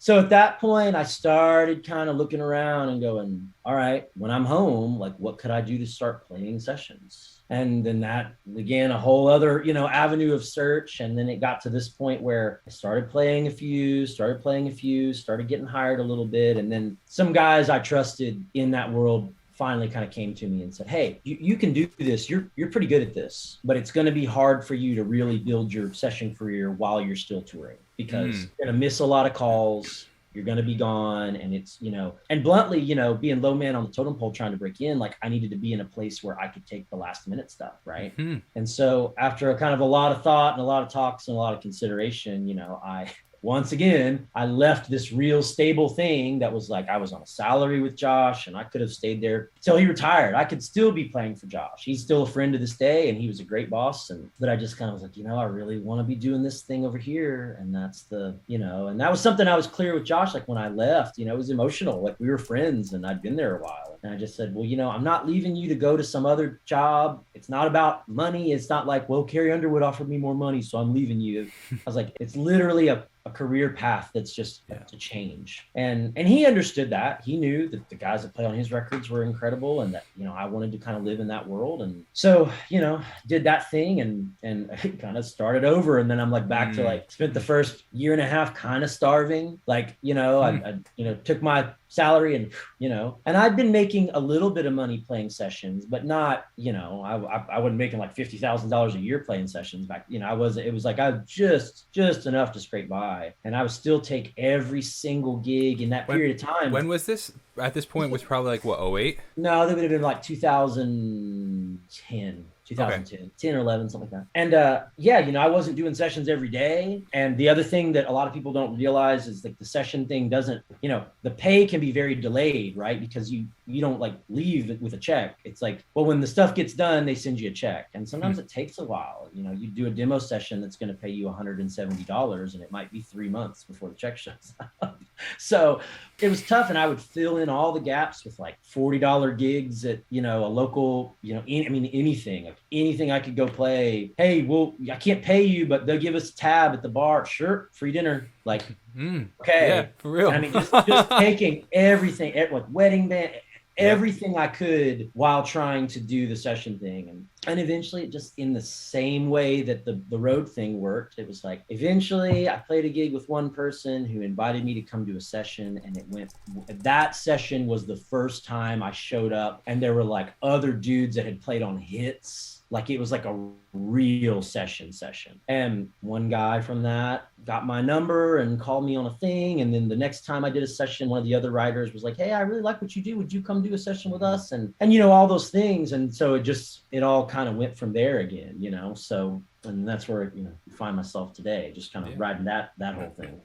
So at that point, I started kind of looking around and going, all right, when I'm home, like what could I do to start playing sessions? And then that began a whole other, avenue of search. And then it got to this point where I started playing a few, started getting hired a little bit. And then some guys I trusted in that world finally kind of came to me and said, hey, you can do this. You're pretty good at this, but it's going to be hard for you to really build your session career while you're still touring because you're going to miss a lot of calls. You're going to be gone. And it's, and bluntly, being low man on the totem pole, trying to break in, like I needed to be in a place where I could take the last minute stuff. Right. And so after a kind of a lot of thought and a lot of talks and a lot of consideration, once again, I left this real stable thing that was like I was on a salary with Josh and I could have stayed there till he retired. I could still be playing for Josh. He's still a friend to this day and he was a great boss. But I just kind of was like, I really want to be doing this thing over here. And that's and that was something I was clear with Josh. Like when I left, it was emotional. Like we were friends and I'd been there a while. And I just said, well, I'm not leaving you to go to some other job. It's not about money. It's not like, well, Carrie Underwood offered me more money, so I'm leaving you. I was like, it's literally a career path that's just to change. And he understood that. He knew that the guys that play on his records were incredible and that, I wanted to kind of live in that world. And so, did that thing and kind of started over. And then I'm like back to like spent the first year and a half kind of starving. Like, I took my salary and and I'd been making a little bit of money playing sessions, but not, I wasn't making like $50,000 a year playing sessions back. It was like I just enough to scrape by, and I would still take every single gig in that period of time. When was this? At this point was probably like what, 08? No, that would have been like 2010. 2010, okay. 10 or 11, something like that. And I wasn't doing sessions every day. And the other thing that a lot of people don't realize is like the session thing doesn't, the pay can be very delayed, right? Because you don't like leave with a check. It's like, well, when the stuff gets done, they send you a check. And sometimes it takes a while. You do a demo session that's going to pay you $170 and it might be 3 months before the check shows up. So it was tough. And I would fill in all the gaps with like $40 gigs at, a local, anything I could go play. Hey, well, I can't pay you, but they'll give us a tab at the bar. Sure. Free dinner. Like, okay. Yeah, for real. And just taking everything, like wedding band, everything I could while trying to do the session thing. And eventually just in the same way that the road thing worked, it was like, eventually I played a gig with one person who invited me to come to a session, and that session was the first time I showed up and there were like other dudes that had played on hits. Like it was like a real session. And one guy from that got my number and called me on a thing. And then the next time I did a session, one of the other writers was like, hey, I really like what you do. Would you come do a session with us? And all those things. And so it all kind of went from there again, so, and that's where, I find myself today, just kind of riding that whole thing.